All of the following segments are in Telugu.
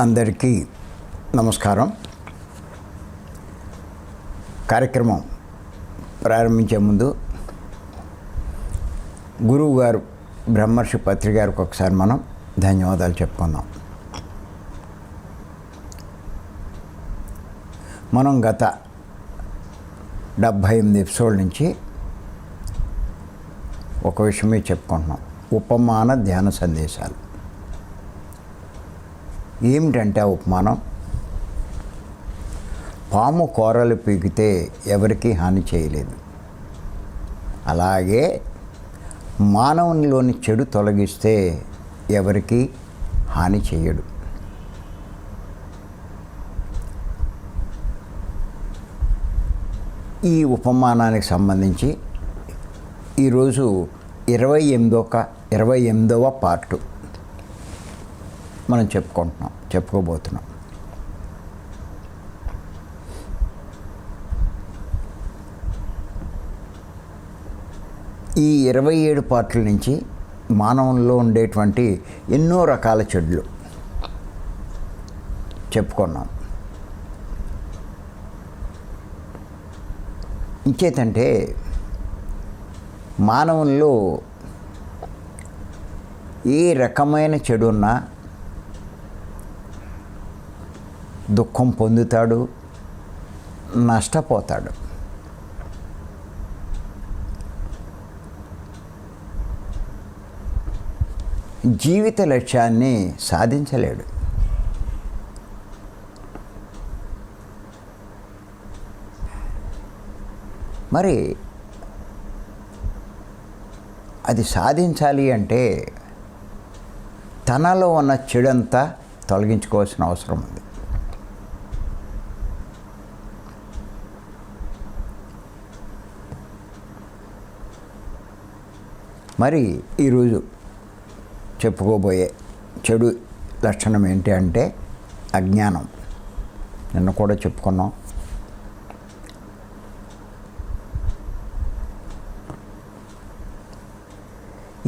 అందరికీ నమస్కారం. కార్యక్రమం ప్రారంభించే ముందు గురువు గారు బ్రహ్మర్షి పత్రి గారికి ఒకసారి మనం ధన్యవాదాలు చెప్పుకుందాం. మనం గత 78 ఎపిసోడ్ నుంచి ఒక విషయమే చెప్పుకుంటున్నాం. ఉపమాన ధ్యాన సందేశాలు ఏమిటంటే, ఆ ఉపమానం పాము కూరలు పీకితే ఎవరికీ హాని చేయలేదు, అలాగే మానవునిలోని చెడు తొలగిస్తే ఎవరికీ హాని చేయడు. ఈ ఉపమానానికి సంబంధించి ఈరోజు 28వ పార్టు మనం చెప్పుకోబోతున్నాం. ఈ 27 పార్ట్ల నుంచి మానవుల్లో ఉండేటువంటి ఎన్నో రకాల చెడులు చెప్పుకున్నాం. ఇంకేతంటే మానవుల్లో ఏ రకమైన చెడు ఉన్నా దుఃఖం పొందుతాడు, నష్టపోతాడు. జీవిత లక్ష్యాన్ని సాధించలేడు. మరి అది సాధించాలి అంటే తనలో ఉన్న చెడంతా తొలగించుకోవాల్సిన అవసరం ఉంది. మరి ఈరోజు చెప్పుకోబోయే చెడు లక్షణం ఏంటి అంటే అజ్ఞానం. నిన్న కూడా చెప్పుకున్నాం.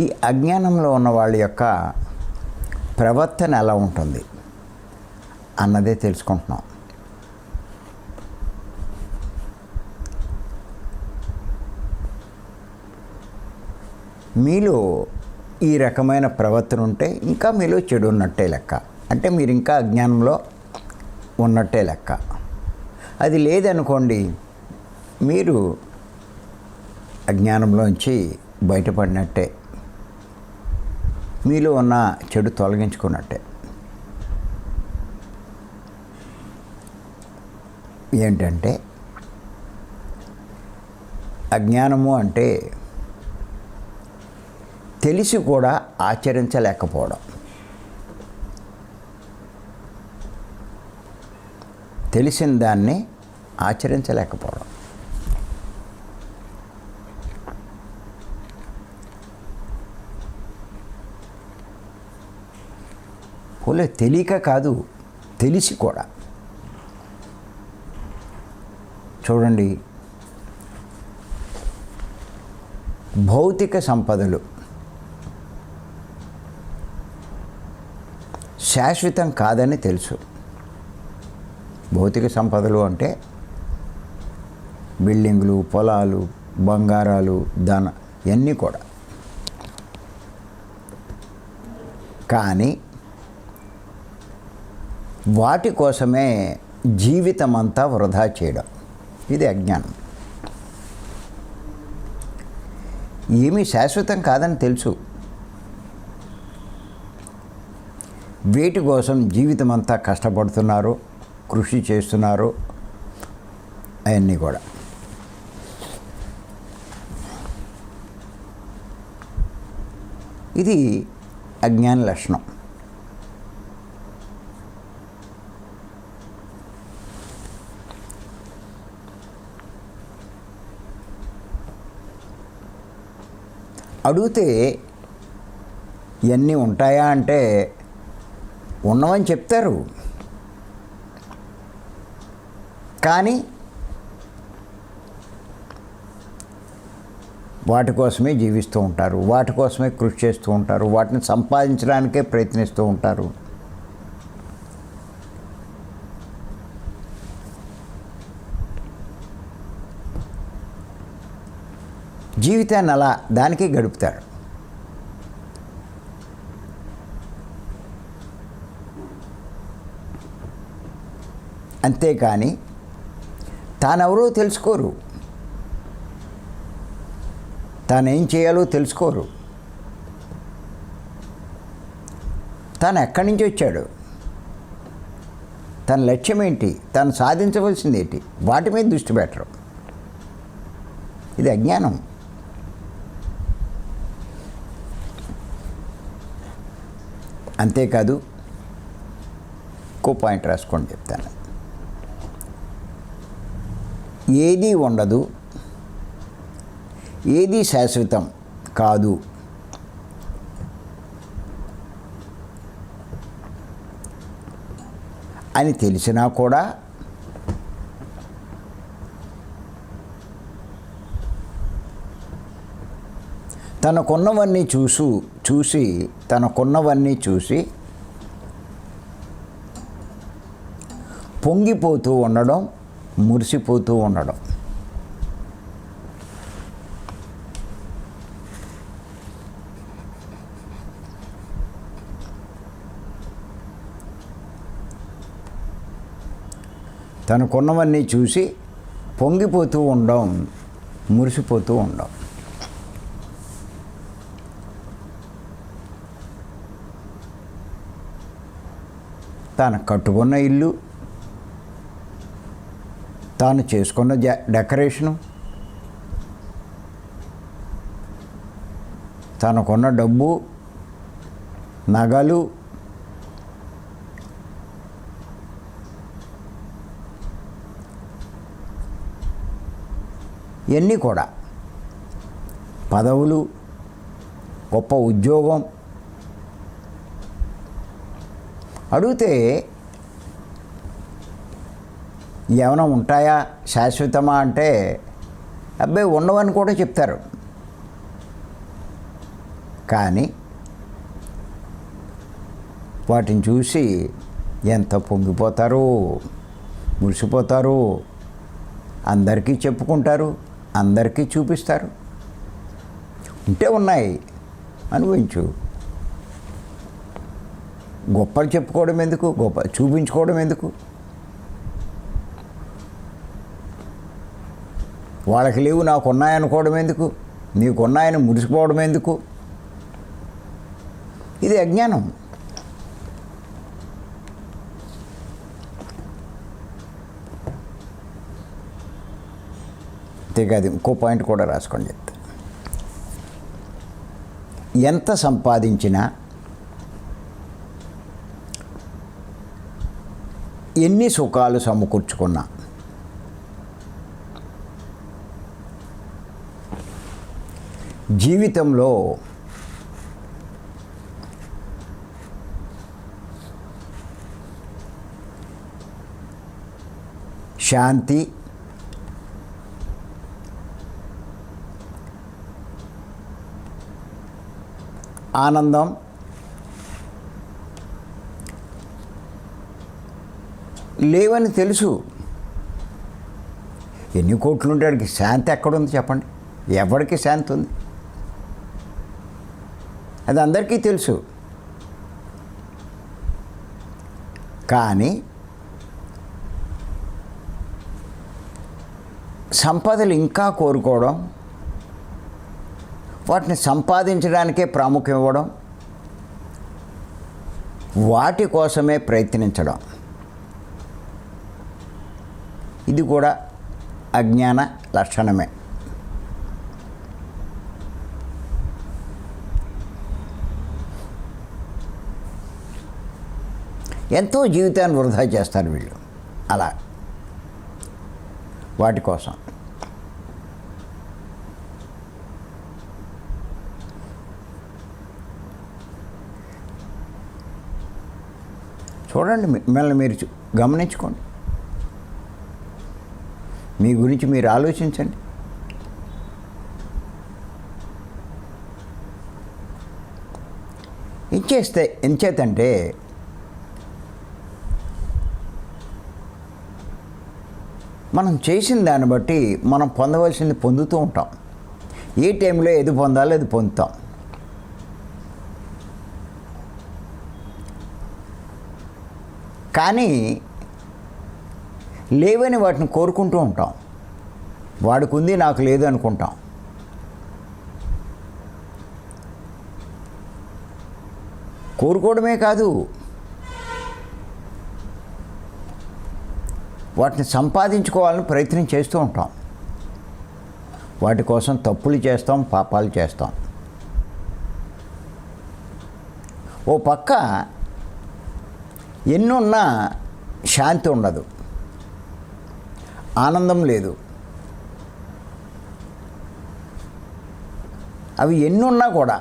ఈ అజ్ఞానంలో ఉన్న వాళ్ళ యొక్క ప్రవర్తన ఎలా ఉంటుంది అన్నదే తెలుసుకుంటున్నాం. మీలో ఈ రకమైన ప్రవర్తన ఉంటే ఇంకా మీలో చెడు ఉన్నట్టే లెక్క. అంటే మీరు ఇంకా అజ్ఞానంలో ఉన్నట్టే లెక్క. అది లేదనుకోండి, మీరు అజ్ఞానంలోంచి బయటపడినట్టే, మీలో ఉన్న చెడు తొలగించుకున్నట్టే. ఏంటంటే అజ్ఞానము అంటే తెలిసి కూడా ఆచరించలేకపోవడం. తెలిసిన దాన్ని ఆచరించలేకపోవడం. పోలే తెలియక కాదు, తెలిసి కూడా. చూడండి, భౌతిక సంపదలు శాశ్వతం కాదని తెలుసు. భౌతిక సంపదలు అంటే బిల్డింగులు, పొలాలు, బంగారాలు, ధన ఇవన్నీ కూడా. కానీ వాటి కోసమే జీవితం అంతా వృధా చేయడం, ఇది అజ్ఞానం. ఏమీ శాశ్వతం కాదని తెలుసు, వీటి కోసం జీవితం అంతా కష్టపడుతున్నారు, కృషి చేస్తున్నారు, అవన్నీ కూడా. ఇది అజ్ఞాన లక్షణం. అడిగితే ఇవన్నీ ఉంటాయా అంటే ఉన్నవని చెప్తారు, కానీ వాటి కోసమే జీవిస్తూ ఉంటారు, వాటి కోసమే కృషి చేస్తూ ఉంటారు, వాటిని సంపాదించడానికే ప్రయత్నిస్తూ ఉంటారు. జీవితాన్ని అలా దానికే గడుపుతారు. అంతేకాని తానెవరో తెలుసుకోరు, తానేం చేయాలో తెలుసుకోరు, తాను ఎక్కడి నుంచి వచ్చాడు, తన లక్ష్యం ఏంటి, తను సాధించవలసింది ఏంటి, వాటి మీద దృష్టి పెట్టరు. ఇది అజ్ఞానం. అంతేకాదు, ఇంకో పాయింట్ రాసుకొని చెప్తాను. ఏదీ ఉండదు, ఏదీ శాశ్వతం కాదు అని తెలిసినా కూడా తనకున్నవన్నీ చూసి పొంగిపోతూ ఉండడం, మురిసిపోతూ ఉండడం. తనకున్నవన్నీ చూసి పొంగిపోతూ ఉండడం, మురిసిపోతూ ఉండడం. తాను కట్టుకున్న ఇల్లు, తాను చేసుకున్న డెకరేషను, తనకున్న డబ్బు, నగలు, ఇవన్నీ కూడా, పదవులు, గొప్ప ఉద్యోగం. అడిగితే ఏమైనా ఉంటాయా, శాశ్వతమా అంటే అబ్బాయి ఉండవని కూడా చెప్తారు. కానీ వాటిని చూసి ఎంత పొంగిపోతారో, మురిసిపోతారో, అందరికీ చెప్పుకుంటారు, అందరికీ చూపిస్తారు. ఉంటే ఉన్నాయి, అనుభవించు. గొప్పలు చెప్పుకోవడం ఎందుకు, గొప్ప చూపించుకోవడం ఎందుకు? వాళ్ళకి లేవు నాకున్నాయనుకోవడం ఎందుకు, నీకున్నాయని మురిసిపోవడం ఎందుకు? ఇది అజ్ఞానం. అంతేకాదు, ఇంకో పాయింట్ కూడా రాసుకొని చెప్తా. ఎంత సంపాదించినా, ఎన్ని సుఖాలు సమకూర్చుకున్నా, జీవితంలో శాంతి, ఆనందం, లేవని తెలుసు. ఎన్ని కోట్లు ఉంటే వాడికి శాంతి ఎక్కడుంది చెప్పండి? ఎవరికి శాంతి ఉంది? అది అందరికీ తెలుసు. కానీ సంపదలు ఇంకా కోరుకోవడం, వాటిని సంపాదించడానికే ప్రాముఖ్యం ఇవ్వడం, వాటి కోసమే ప్రయత్నించడం, ఇది కూడా అజ్ఞాన లక్షణమే. ఎంతో జీవితాన్ని వృధా చేస్తారు వీళ్ళు అలా వాటి కోసం. చూడండి, మిమ్మల్ని మీరు గమనించుకోండి, మీ గురించి మీరు ఆలోచించండి. ఎంచేతంటే మనం చేసిన దాన్ని బట్టి మనం పొందవలసింది పొందుతూ ఉంటాం. ఏ టైంలో ఏది పొందాలో అది పొందుతాం. కానీ లేవని వాటిని కోరుకుంటూ ఉంటాం. వాడికి ఉంది నాకు లేదు అనుకుంటాం. కోరుకోవడమే కాదు, వాటిని సంపాదించుకోవాలని ప్రయత్నం చేస్తూ ఉంటాం. వాటి కోసం తప్పులు చేస్తాం, పాపాలు చేస్తాం. ఓ పక్క ఎన్నున్నా శాంతి ఉండదు, ఆనందం లేదు. అవి ఎన్నున్నా కూడా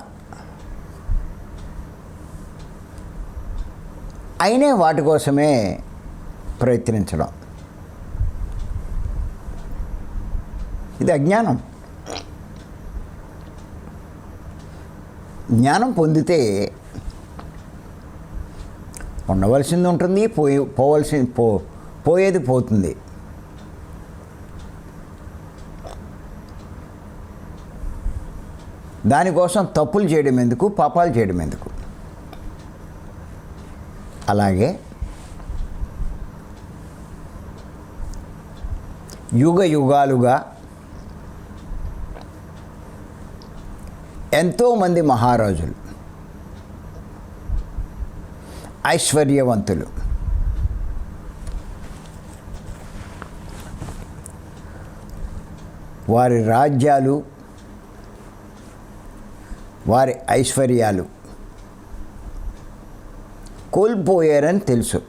అయినే వాటి కోసమే ప్రయత్నించడం. ఇది అజ్ఞానం. జ్ఞానం పొందితే ఉండవలసింది ఉంటుంది, పోయేది పోతుంది. దానికోసం తప్పులు చేయడం ఎందుకు, పాపాలు చేయడం ఎందుకు? అలాగే యుగ యుగాలుగా ఎంతోమంది మహారాజులు, ఐశ్వర్యవంతులు వారి రాజ్యాలు, వారి ఐశ్వర్యాలు కోల్పోయారని తెలుసు.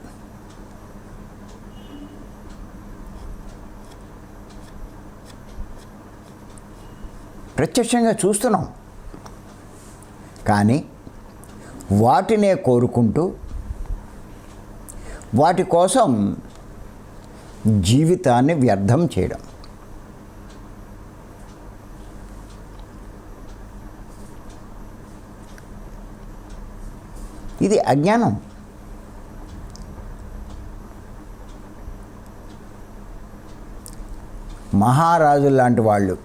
ప్రత్యక్షంగా చూస్తున్నాం. కానీ వాటినే కోరుకుంటూ వాటి కోసం జీవితాన్ని వ్యర్థం చేయడం. ఇది అజ్ఞానం. మహారాజులు లాంటి వాళ్ళు,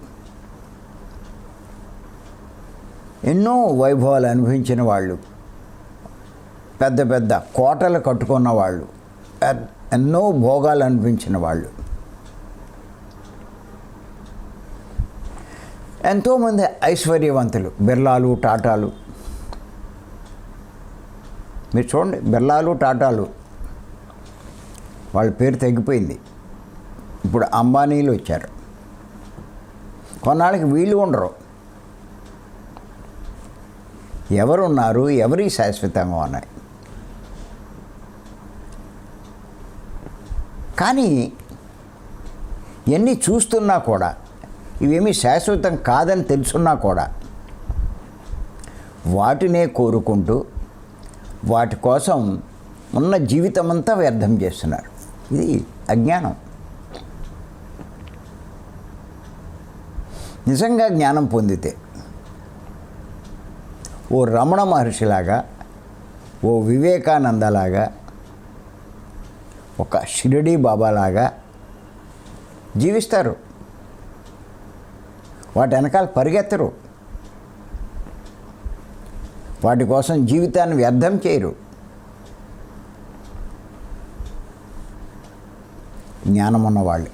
ఎన్నో వైభవాలు అనుభవించిన వాళ్ళు, పెద్ద పెద్ద కోటలు కట్టుకున్న వాళ్ళు, ఎన్నో భోగాలు అనిపించిన వాళ్ళు, ఎంతోమంది ఐశ్వర్యవంతులు, బిర్లాలు, టాటాలు. మీరు చూడండి, బిర్లాలు, టాటాలు వాళ్ళ పేరు తగ్గిపోయింది. ఇప్పుడు అంబానీలు వచ్చారు. కొన్నాళ్ళకి వీళ్ళు ఉండరు. ఎవరున్నారు, ఎవరి శాశ్వతంగా ఉన్నాయి. కానీ ఎన్ని చూస్తున్నా కూడా, ఇవేమీ శాశ్వతం కాదని తెలుసున్నా కూడా వాటినే కోరుకుంటూ వాటి కోసం ఉన్న జీవితం అంతా వ్యర్థం చేస్తున్నారు. ఇది అజ్ఞానం. నిజంగా జ్ఞానం పొందితే ఓ రమణ మహర్షిలాగా, ఓ వివేకానందలాగా, ఒక షిరిడీ బాబాలాగా జీవిస్తారు. వాటి వెనకాల పరిగెత్తరు. వాటి కోసం జీవితాన్ని వ్యర్థం చేయరు. జ్ఞానం ఉన్నవాళ్ళు.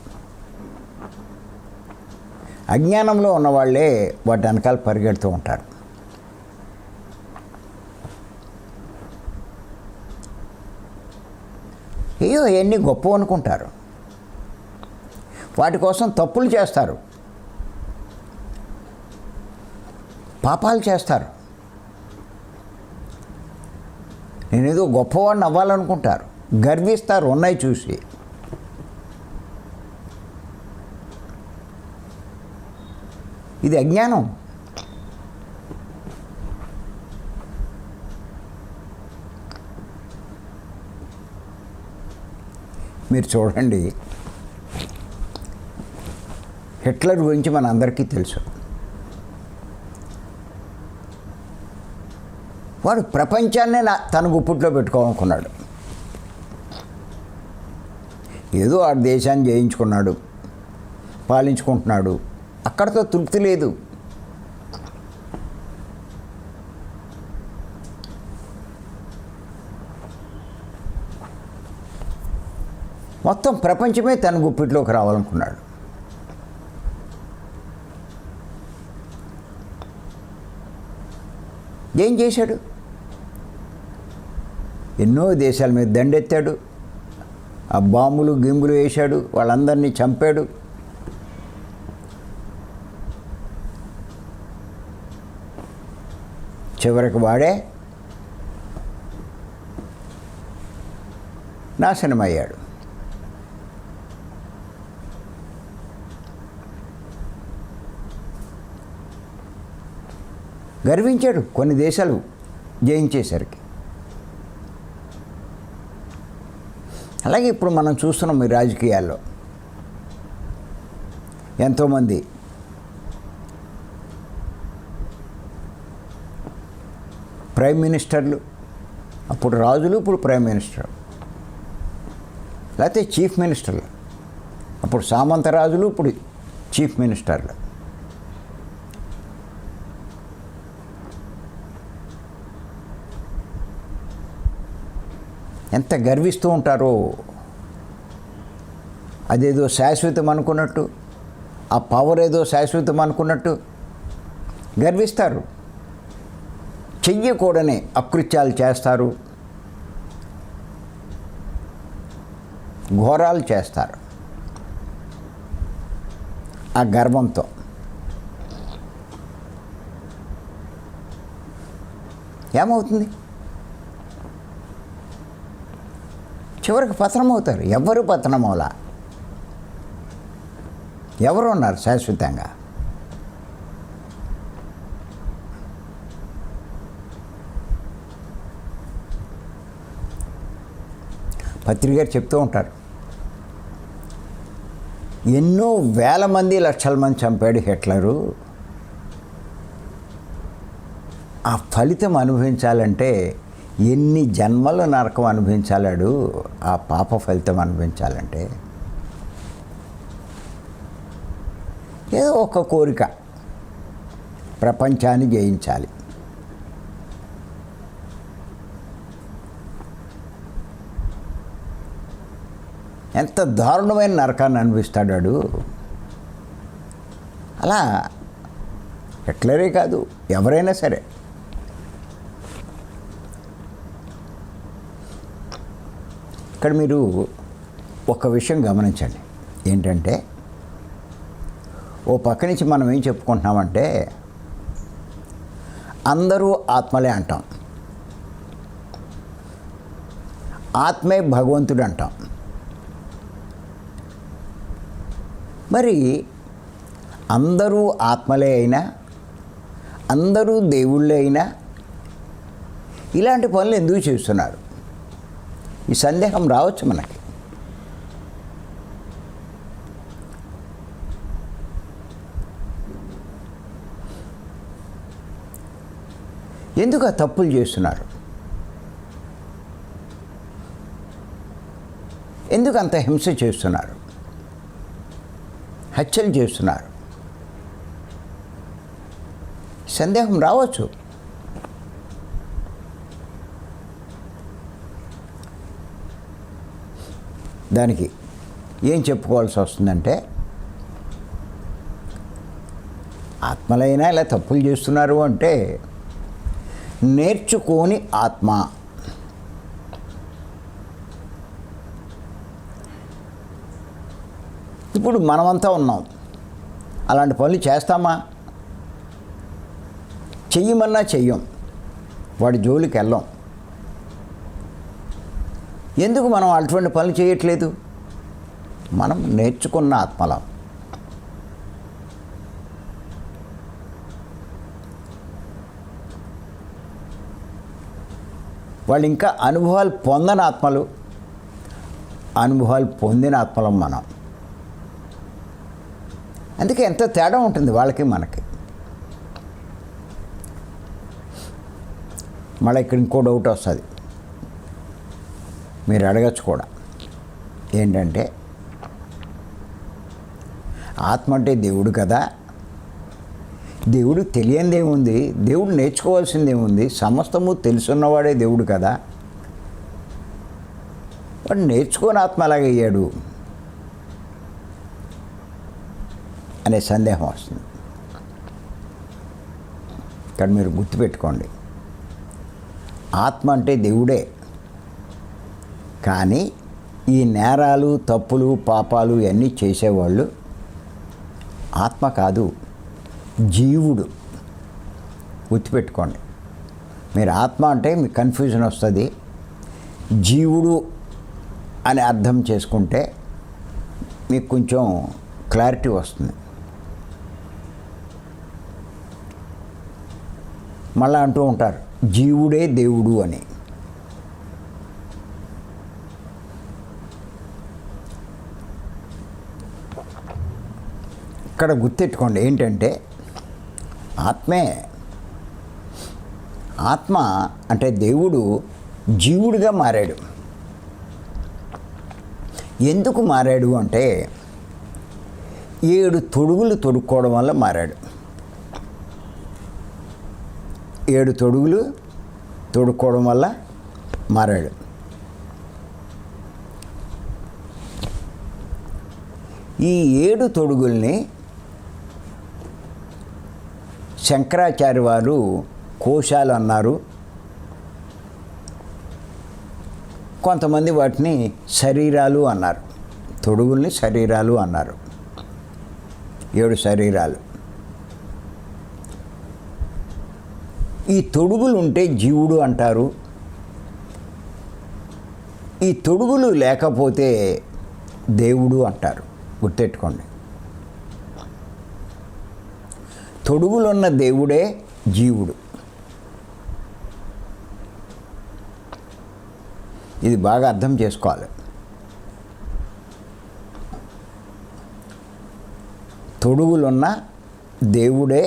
అజ్ఞానంలో ఉన్నవాళ్ళే వాటి వెనకాల పరిగెడుతూ ఉంటారు. అయ్యో ఎన్ని గొప్ప అనుకుంటారు. వాటి కోసం తప్పులు చేస్తారు, పాపాలు చేస్తారు. నేనేదో గొప్పవాడిని అవ్వాలనుకుంటారు, గర్విస్తారు ఉన్నాయి చూసి. ఇది అజ్ఞానం. మీరు చూడండి, హిట్లర్ గురించి మన అందరికీ తెలుసు. వాడు ప్రపంచాన్నే తన గుప్పిట్లో పెట్టుకోవాలనుకున్నాడు. ఏదో ఆ దేశాన్ని జయించుకున్నాడు, పాలించుకుంటున్నాడు. అక్కడితో తృప్తి లేదు. మొత్తం ప్రపంచమే తన గుప్పిట్లోకి రావాలనుకున్నాడు. ఏం చేశాడు? ఎన్నో దేశాల మీద దండెత్తాడు, ఆ బాంబులు గింబులు వేశాడు, వాళ్ళందరినీ చంపాడు. చివరికి వాడే నాశనమయ్యాడు. గర్వించాడు కొన్ని దేశాలు జయించేసరికి. అలాగే ఇప్పుడు మనం చూస్తున్నాం ఈ రాజకీయాల్లో ఎంతోమంది ప్రైమ్ మినిస్టర్లు, అప్పుడు రాజులు ఇప్పుడు ప్రైమ్ మినిస్టర్, లేకపోతే చీఫ్ మినిస్టర్లు, అప్పుడు సామంత రాజులు ఇప్పుడు చీఫ్ మినిస్టర్లు. ఎంత గర్విస్తూ ఉంటారో, అదేదో శాశ్వతం అనుకున్నట్టు, ఆ పవర్ ఏదో శాశ్వతం అనుకున్నట్టు గర్విస్తారు. చెయ్యకూడని అకృత్యాలు చేస్తారు, ఘోరాలు చేస్తారు ఆ గర్వంతో. ఏమవుతుంది? చివరికి పతనం అవుతారు. ఎవరు పతనమవులా? ఎవరు ఉన్నారు శాశ్వతంగా? పత్రికారు చెప్తూ ఉంటారు, ఎన్నో వేల మంది లక్షల మంది చంపాడు హిట్లరు. ఆ ఫలితం అనుభవించాలంటే ఎన్ని జన్మలు నరకం అనుభవించాలాడు, ఆ పాప ఫలితం అనుభవించాలంటే. ఏదో ఒక కోరిక, ప్రపంచాన్ని జయించాలి. ఎంత దారుణమైన నరకాన్ని అనిపిస్తాడు. అలా హిట్లరే కాదు, ఎవరైనా సరే. ఇక్కడ మీరు ఒక విషయం గమనించండి. ఏంటంటే, ఓ పక్క నుంచి మనం ఏం చెప్పుకుంటున్నామంటే, అందరూ ఆత్మలే అంటాం, ఆత్మే భగవంతుడు అంటాం. మరి అందరూ ఆత్మలే అయినా, అందరూ దేవుళ్ళే అయినా ఇలాంటి పనులు ఎందుకు చేస్తున్నారు? ఈ సందేహం రావచ్చు మనకి. ఎందుకు ఆ తప్పులు చేస్తున్నారు? ఎందుకు అంత హింస చేస్తున్నారు? హత్యలు చేస్తున్నారు? సందేహం రావచ్చు. దానికి ఏం చెప్పుకోవాల్సి వస్తుందంటే, ఆత్మలైనా ఇలా తప్పులు చేస్తున్నారు అంటే నేర్చుకోని ఆత్మ. ఇప్పుడు మనమంతా ఉన్నాం, అలాంటి పనులు చేస్తామా? చెయ్యమన్నా చెయ్యం, వాడి జోలికి వెళ్ళాం. ఎందుకు మనం అటువంటి పనులు చేయట్లేదు? మనం నేర్చుకున్న ఆత్మలం. వాళ్ళు ఇంకా అనుభవాలు పొందని ఆత్మలు, అనుభవాలు పొందిన ఆత్మలం మనం. అందుకే ఎంత తేడా ఉంటుంది వాళ్ళకి మనకి. మళ్ళీ ఇక్కడ ఇంకో డౌట్ వస్తుంది, మీరు అడగచ్చు కూడా. ఏంటంటే, ఆత్మ అంటే దేవుడు కదా, దేవుడు తెలియనిదేముంది, దేవుడు నేర్చుకోవాల్సిందేముంది, సమస్తము తెలుసున్నవాడే దేవుడు కదా, వాడు నేర్చుకొని ఆత్మ అలాగయ్యాడు అనే సందేహం వస్తుంది. ఇక్కడ మీరు గుర్తుపెట్టుకోండి, ఆత్మ అంటే దేవుడే, కానీ ఈ నేరాలు తప్పులు పాపాలు ఇవన్నీ చేసేవాళ్ళు ఆత్మ కాదు, జీవుడు. గుర్తుపెట్టుకోండి, మీరు ఆత్మ అంటే మీకు కన్ఫ్యూజన్ వస్తుంది. జీవుడు అని అర్థం చేసుకుంటే మీకు కొంచెం క్లారిటీ వస్తుంది. మళ్ళీ అంటూ ఉంటారు జీవుడే దేవుడు అని. ఇక్కడ గుర్తెట్టుకోండి ఏంటంటే ఆత్మే. ఆత్మ అంటే దేవుడు జీవుడిగా మారాడు. ఎందుకు మారాడు అంటే 7 తొడుగులు తొడుక్కోవడం వల్ల మారాడు. 7 తొడుగులు తొడుక్కోవడం వల్ల మారాడు. ఈ 7 తొడుగుల్ని శంకరాచార్య వారు కోశాలు అన్నారు, కొంతమంది వాటిని శరీరాలు అన్నారు. తొడుగుల్ని శరీరాలు అన్నారు. 7 శరీరాలు. ఈ తొడుగులు ఉంటే జీవుడు అంటారు. ఈ తొడుగులు లేకపోతే దేవుడు అంటారు. గుర్తెట్టుకోండి, తొడుగులున్న దేవుడే జీవుడు. ఇది బాగా అర్థం చేసుకోవాలి. తొడుగులున్న దేవుడే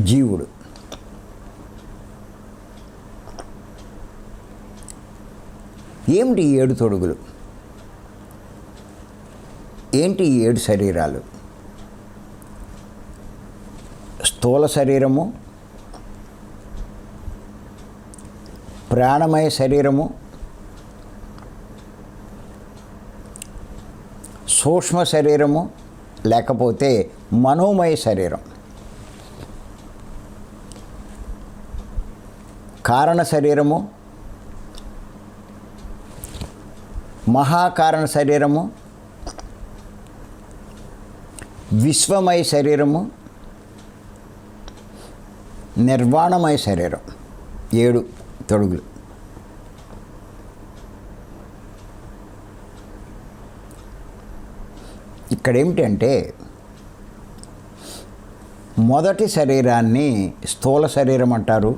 జీవుడు. ఏమిటి 7 తొడుగులు? ఏంటి 7 శరీరాలు? స్థూల శరీరము, ప్రాణమయ శరీరము, సూక్ష్మ శరీరము, లేకపోతే మనోమయ శరీరం, కారణ శరీరము, మహాకారణ శరీరము, విశ్వమయ శరీరము, నిర్వాణమయ శరీరం. 7 తొడుగులు. ఇక్కడ ఏమిటంటే మొదటి శరీరాన్ని స్థూల శరీరం అంటారు.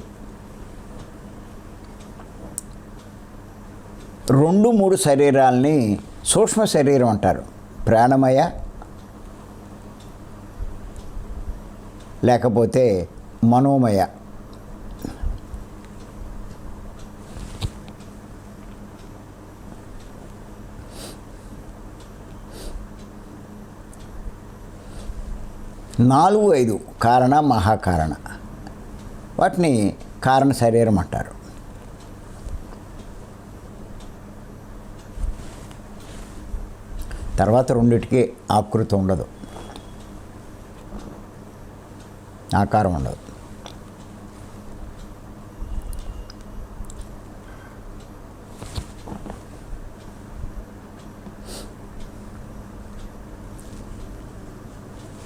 2, 3 శరీరాల్ని సూక్ష్మ శరీరం అంటారు. ప్రాణమయ లేకపోతే మనోమయ. నాలుగు 5 కారణ మహాకారణ, వాటిని కారణ శరీరం అంటారు. తర్వాత రెండిటికి ఆకృతి ఉండదు, ఆకారం ఉండదు.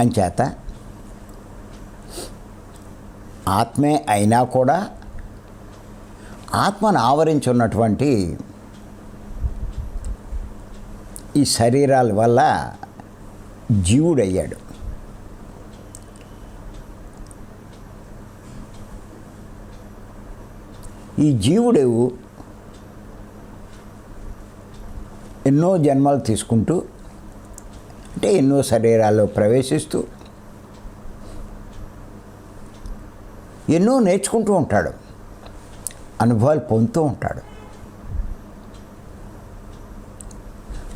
అంచేత ఆత్మే అయినా కూడా ఆత్మను ఆవరించున్నటువంటి ఈ శరీరాల వల్ల జీవుడయ్యాడు. ఈ జీవుడు ఎన్నో జన్మలు తీసుకుంటూ, అంటే ఎన్నో శరీరాల్లో ప్రవేశిస్తూ ఎన్నో నేర్చుకుంటూ ఉంటాడు, అనుభవాలు పొందుతూ ఉంటాడు.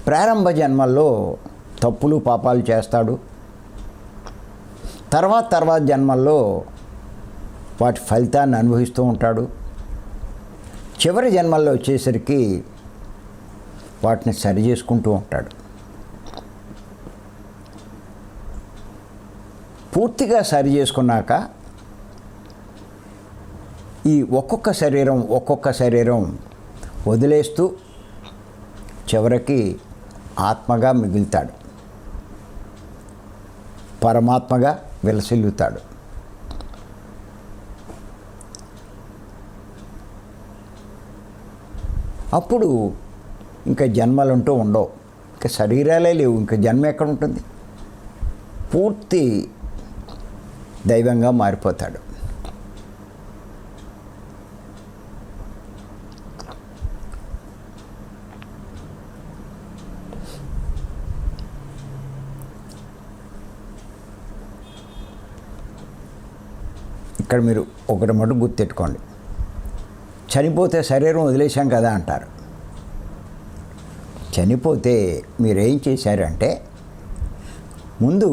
ప్రారంభ జన్మల్లో తప్పులు పాపాలు చేస్తాడు. తర్వాత జన్మల్లో వాటి ఫలితాన్ని అనుభవిస్తూ ఉంటాడు. చివరి జన్మల్లో వచ్చేసరికి వాటిని సరి చేసుకుంటూ ఉంటాడు. పూర్తిగా సరి చేసుకున్నాక ఈ ఒక్కొక్క శరీరం వదిలేస్తూ చివరికి ఆత్మగా మిగులుతాడు, పరమాత్మగా విలసిల్లుతాడు. అప్పుడు ఇంకా జన్మలుంటూ ఉండవు, ఇంకా శరీరాలే లేవు, ఇంకా జన్మ ఎక్కడ ఉంటుంది? పూర్తి దైవంగా మారిపోతాడు. ఇక్కడ మీరు ఒకటి మటు గుర్తెట్టుకోండి, చనిపోతే శరీరం వదిలేశాం కదా అంటారు. చనిపోతే మీరేం చేశారంటే ముందు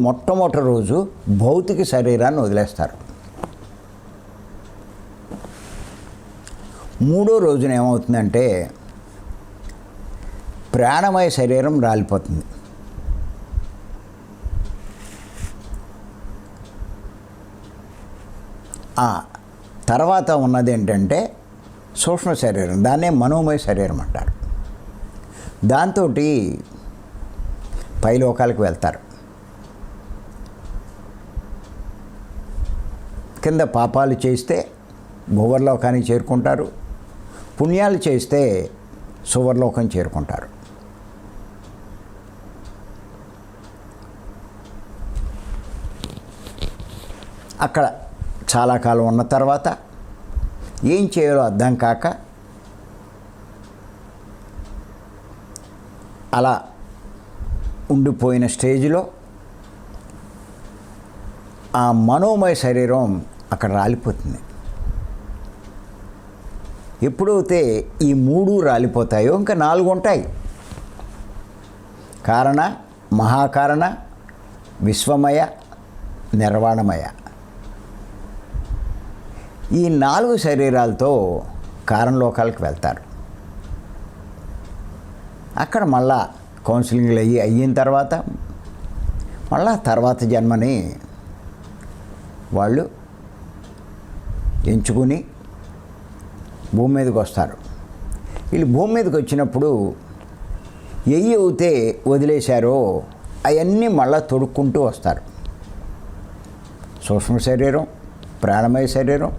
మొట్టమొదటి రోజు భౌతిక శరీరాన్ని వదిలేస్తారు. మూడో రోజున ఏమవుతుందంటే ప్రాణమయ శరీరం రాలిపోతుంది. తర్వాత ఉన్నది ఏంటంటే సూక్ష్మ శరీరం, దాన్నే మనోమయ శరీరం అంటారు. దాంతో పైలోకాలకు వెళ్తారు. కింద పాపాలు చేస్తే భువర్లోకానికి చేరుకుంటారు, పుణ్యాలు చేస్తే సువర్లోకం చేరుకుంటారు. అక్కడ చాలా కాలం ఉన్న తర్వాత ఏం చేయాలో అర్థం కాక అలా ఉండిపోయిన స్టేజ్లో ఆ మనోమయ శరీరం అక్కడ రాలిపోతుంది. ఎప్పుడైతే ఈ 3 రాలిపోతాయో ఇంకా 4 ఉంటాయి. కారణ, మహాకారణ, విశ్వమయ, నిర్వాణమయ. ఈ 4 శరీరాలతో కారణలోకాలకు వెళ్తారు. అక్కడ మళ్ళా కౌన్సిలింగ్లు అయిన తర్వాత మళ్ళా తర్వాత జన్మని వాళ్ళు ఎంచుకుని భూమి మీదకి వస్తారు. వీళ్ళు భూమి మీదకి వచ్చినప్పుడు అయితే వదిలేశారో అవన్నీ మళ్ళా తొడుక్కుంటూ వస్తారు. సూక్ష్మ శరీరం, ప్రాణమయ శరీరం,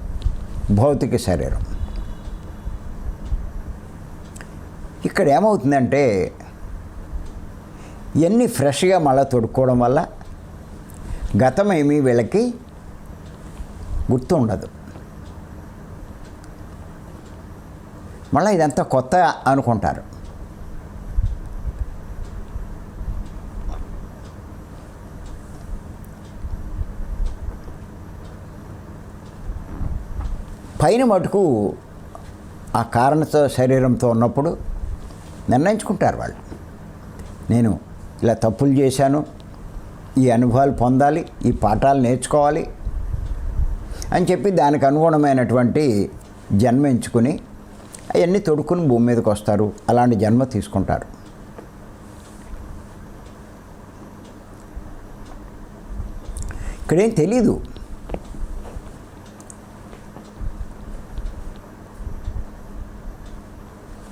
భౌతిక శరీరం. ఇక్కడ ఏమవుతుందంటే ఇవన్నీ ఫ్రెష్గా మళ్ళీ తొడుక్కోవడం వల్ల గతమేమీ వీళ్ళకి గుర్తు ఉండదు. మళ్ళీ ఇదంతా కొత్త అనుకుంటారు. పైన మటుకు ఆ కారణతో శరీరంతో ఉన్నప్పుడు నిర్ణయించుకుంటారు వాళ్ళు, నేను ఇలా తప్పులు చేశాను, ఈ అనుభవాలు పొందాలి, ఈ పాఠాలు నేర్చుకోవాలి అని చెప్పి దానికి అనుగుణమైనటువంటి జన్మ ఎంచుకుని అవన్నీ తొడుక్కుని భూమి మీదకి వస్తారు. అలాంటి జన్మ తీసుకుంటారు. ఇక్కడేం తెలీదు.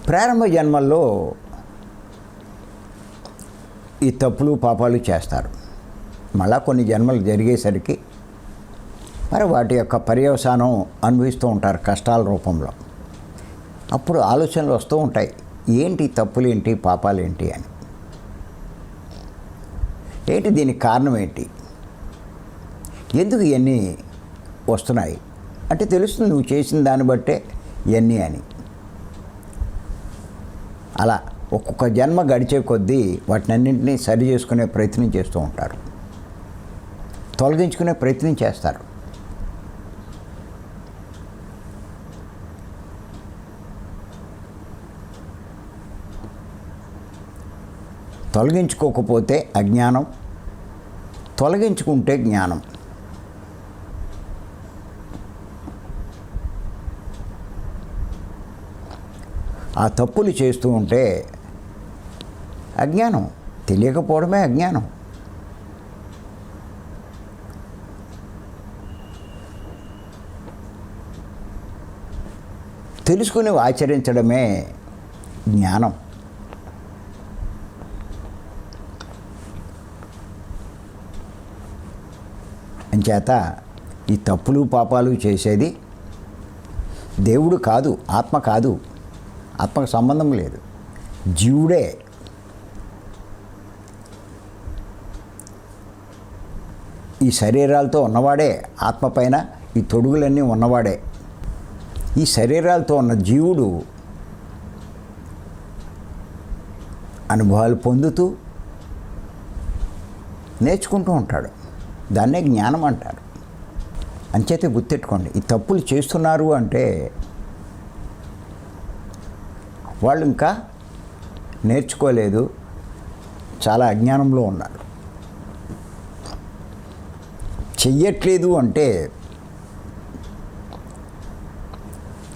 ప్రారంభ జన్మల్లో ఈ తప్పులు పాపాలు చేస్తారు. మళ్ళా కొన్ని జన్మలు జరిగేసరికి మరి వాటి యొక్క పర్యవసానం అనుభవిస్తూ ఉంటారు కష్టాల రూపంలో. అప్పుడు ఆలోచనలు వస్తూ ఉంటాయి, ఏంటి తప్పులు ఏంటి, పాపాలు ఏంటి అని. ఏంటి దీనికి కారణం ఏంటి, ఎందుకు ఇవన్నీ వస్తున్నాయి అంటే తెలుస్తుంది, నువ్వు చేసిన దాన్ని బట్టే ఇవన్నీ అని. అలా ఒక్కొక్క జన్మ గడిచే కొద్దీ వాటినన్నింటినీ సరి చేసుకునే ప్రయత్నం చేస్తూ ఉంటారు, తొలగించుకునే ప్రయత్నం చేస్తారు. తొలగించుకోకపోతే అజ్ఞానం, తొలగించుకుంటే జ్ఞానం. ఆ తప్పులు చేస్తూ ఉంటే అజ్ఞానం, తెలియకపోవడమే అజ్ఞానం. తెలుసుకుని ఆచరించడమే జ్ఞానం. అంచేత ఈ తప్పులు పాపాలు చేసేది దేవుడు కాదు, ఆత్మ కాదు, ఆత్మకు సంబంధం లేదు, జీవుడే. ఈ శరీరాలతో ఉన్నవాడే, ఆత్మ పైన ఈ తొడుగులన్నీ ఉన్నవాడే. ఈ శరీరాలతో ఉన్న జీవుడు అనుభవాలు పొందుతూ నేర్చుకుంటూ ఉంటాడు. దాన్నే జ్ఞానం అంటారు. అంచేతే గుర్తెట్టుకోండి, ఈ తప్పులు చేస్తున్నారు అంటే వాళ్ళు ఇంకా నేర్చుకోలేదు, చాలా అజ్ఞానంలో ఉన్నారు. చెయ్యట్లేదు అంటే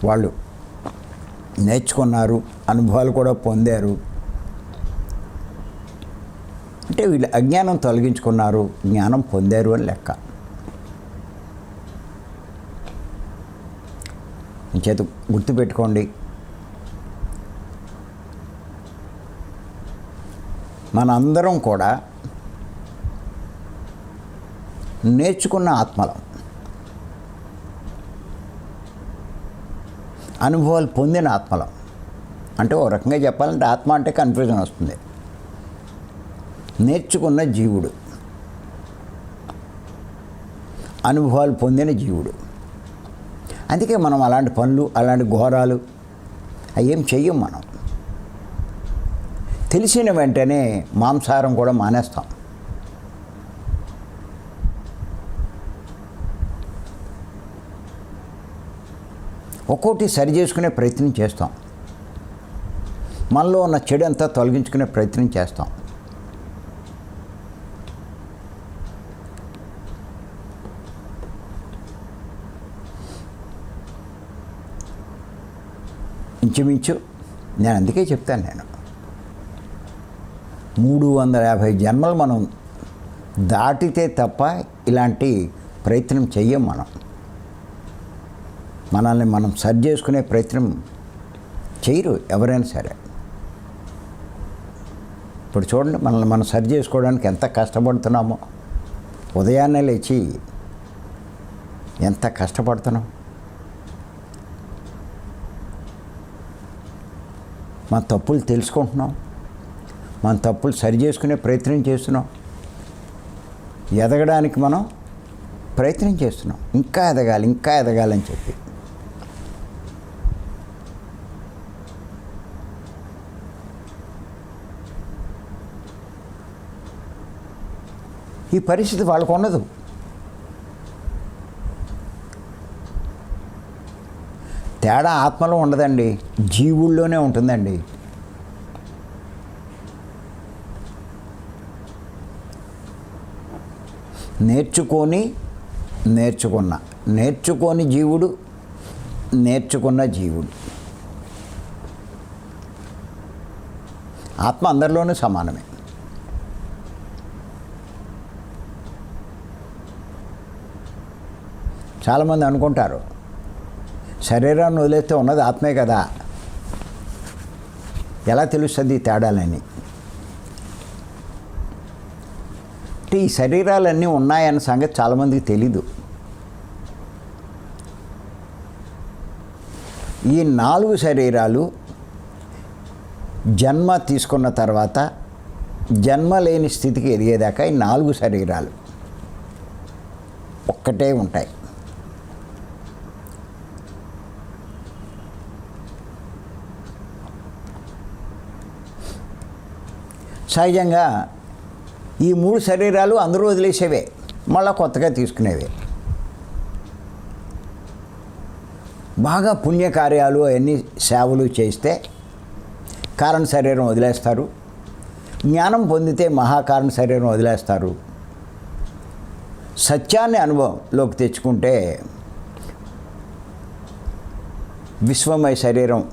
వాళ్ళు నేర్చుకున్నారు, అనుభవాలు కూడా పొందారు. అంటే వీళ్ళు అజ్ఞానం తొలగించుకున్నారు, జ్ఞానం పొందారు అని లెక్క. చేత గుర్తుపెట్టుకోండి, మనందరం కూడా నేర్చుకున్న ఆత్మలం, అనుభవాలు పొందిన ఆత్మలం. అంటే ఓ రకంగా చెప్పాలంటే ఆత్మ అంటే కన్ఫ్యూజన్ వస్తుంది. నేర్చుకున్న జీవుడు, అనుభవాలు పొందిన జీవుడు. అందుకే మనం అలాంటి పనులు, అలాంటి ఘోరాలు అవేం చెయ్యం. మనం తెలిసిన వెంటనే మాంసాహారం కూడా మానేస్తాం. ఒక్కోటి సరి చేసుకునే ప్రయత్నం చేస్తాం. మనలో ఉన్న చెడు అంతా తొలగించుకునే ప్రయత్నం చేస్తాం. ఇంచుమించు నేను అందుకే చెప్తాను, నేను 350 జన్మలు మనం దాటితే తప్ప ఇలాంటి ప్రయత్నం చెయ్యం. మనల్ని మనం సరి చేసుకునే ప్రయత్నం చేయరు ఎవరైనా సరే. ఇప్పుడు చూడండి, మనల్ని మనం సరి చేసుకోవడానికి ఎంత కష్టపడుతున్నామో. ఉదయాన్నే లేచి ఎంత కష్టపడుతున్నాం. మన తప్పులు తెలుసుకుంటున్నాం, మన తప్పులు సరి చేసుకునే ప్రయత్నం చేస్తున్నాం. ఎదగడానికి మనం ప్రయత్నం చేస్తున్నాం, ఇంకా ఎదగాలి, ఇంకా ఎదగాలని చెప్పి. ఈ పరిస్థితి వాళ్ళకు ఉండదు. తేడా ఆత్మలో ఉండదండి, జీవుల్లోనే ఉంటుందండి. నేర్చుకోని జీవుడు, నేర్చుకున్న జీవుడు. ఆత్మ అందరిలోనూ సమానమే. చాలామంది అనుకుంటారు శరీరాన్ని వదిలేస్తే ఉన్నది ఆత్మే కదా, ఎలా తెలుస్తుంది తేడాలని. అంటే ఈ శరీరాలన్నీ ఉన్నాయన్న సంగతి చాలామందికి తెలీదు. ఈ 4 శరీరాలు జన్మ తీసుకున్న తర్వాత జన్మ లేని స్థితికి ఎదిగేదాకా ఈ 4 శరీరాలు ఒక్కటే ఉంటాయి. సహజంగా ఈ 3 శరీరాలు అందరూ వదిలేసేవే, మళ్ళీ కొత్తగా తీసుకునేవే. బాగా పుణ్యకార్యాలు అవన్నీ సేవలు చేస్తే కారణ శరీరం వదిలేస్తారు. జ్ఞానం పొందితే మహాకారణ శరీరం వదిలేస్తారు. సత్యాన్ని అనుభవంలోకి తెచ్చుకుంటే విశ్వమయ శరీరం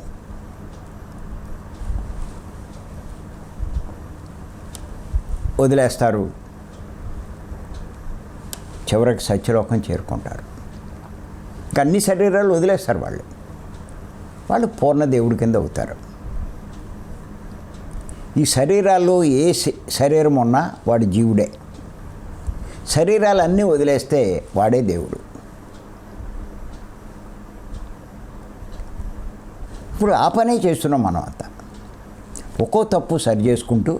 వదిలేస్తారు, చివరికి సత్యలోకం చేరుకుంటారు. ఇంకా అన్ని శరీరాలు వదిలేస్తారు వాళ్ళు పూర్ణ దేవుడి కింద అవుతారు. ఈ శరీరాల్లో ఏ శరీరం ఉన్నా వాడు జీవుడే. శరీరాలు అన్నీ వదిలేస్తే వాడే దేవుడు. ఇప్పుడు ఆ పనే చేస్తున్నాం మనం అంతా. ఒక్కో తప్పు సరి చేసుకుంటూ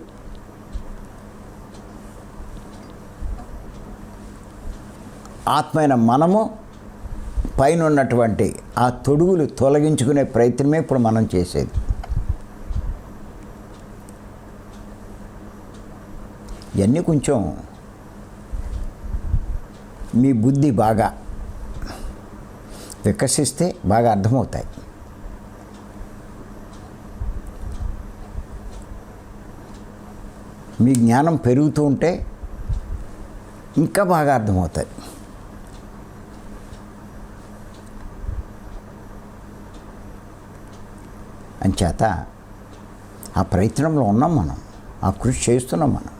ఆత్మైన మనము పైన ఉన్నటువంటి ఆ తొడుగులు తొలగించుకునే ప్రయత్నమే ఇప్పుడు మనం చేసేది. ఇవన్నీ కొంచెం మీ బుద్ధి బాగా వికసిస్తే బాగా అర్థమవుతాయి. మీ జ్ఞానం పెరుగుతూ ఉంటే ఇంకా బాగా అర్థమవుతాయి. అంచేత ఆ ప్రయత్నంలో ఉన్నాం మనం, ఆ కృషి చేస్తున్నాం మనం.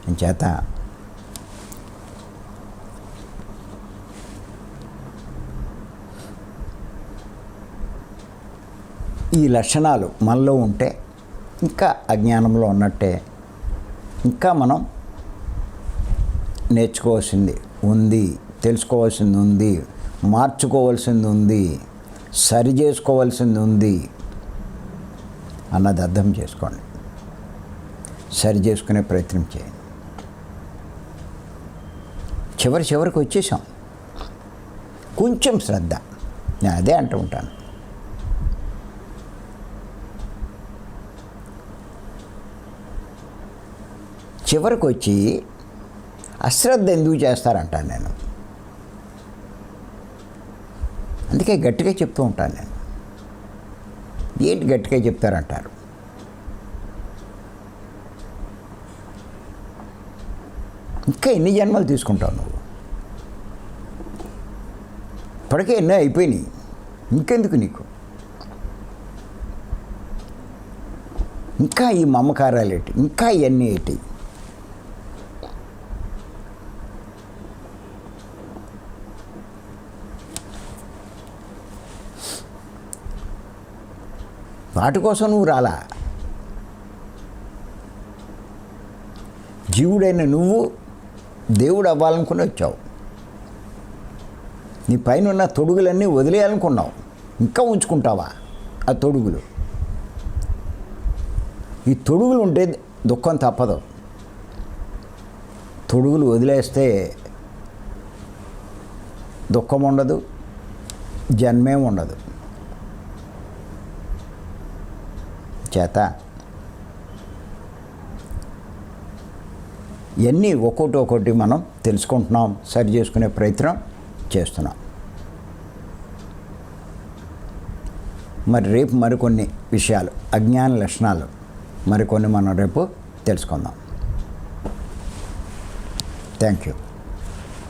అంచేత ఈ లక్షణాలు మనలో ఉంటే ఇంకా అజ్ఞానంలో ఉన్నట్టే. ఇంకా మనం నేర్చుకోవాల్సింది ఉంది, తెలుసుకోవాల్సింది ఉంది, మార్చుకోవాల్సింది ఉంది, సరి చేసుకోవాల్సింది ఉంది అన్నది అర్థం చేసుకోండి. సరి చేసుకునే ప్రయత్నం చేయండి. చివరికి వచ్చేసాం. కొంచెం శ్రద్ధ, నేను అదే అంటూ ఉంటాను. చివరికి వచ్చి అశ్రద్ధ ఎందుకు చేస్తారంటాను నేను. అందుకే గట్టిగా చెప్తూ ఉంటాను నేను. ఏంటి గట్టిగా చెప్తారంటారు? ఇంకా ఎన్ని జన్మలు తీసుకుంటావు నువ్వు? ఇప్పటికే ఎన్నో అయిపోయినాయి, ఇంకెందుకు నీకు? ఇంకా ఈ మమకారాలు ఏంటి? ఇంకా ఇవన్నీ ఏంటి? వాటి కోసం నువ్వు రాలా. జీవుడైన నువ్వు దేవుడు అవ్వాలనుకుని వచ్చావు. నీ పైన ఉన్న తొడుగులన్నీ వదిలేయాలనుకున్నావు. ఇంకా ఉంచుకుంటావా ఆ తొడుగులు? ఈ తొడుగులు ఉంటే దుఃఖం తప్పదు. తొడుగులు వదిలేస్తే దుఃఖం ఉండదు, జన్మేం ఉండదు. చేత ఇవన్నీ ఒక్కొక్కటి మనం తెలుసుకుంటున్నాం, సరి చేసుకునే ప్రయత్నం చేస్తున్నాం. మరి రేపు మరికొన్ని విషయాలు, అజ్ఞాన లక్షణాలు మరికొన్ని మనం రేపు తెలుసుకుందాం. Thank you.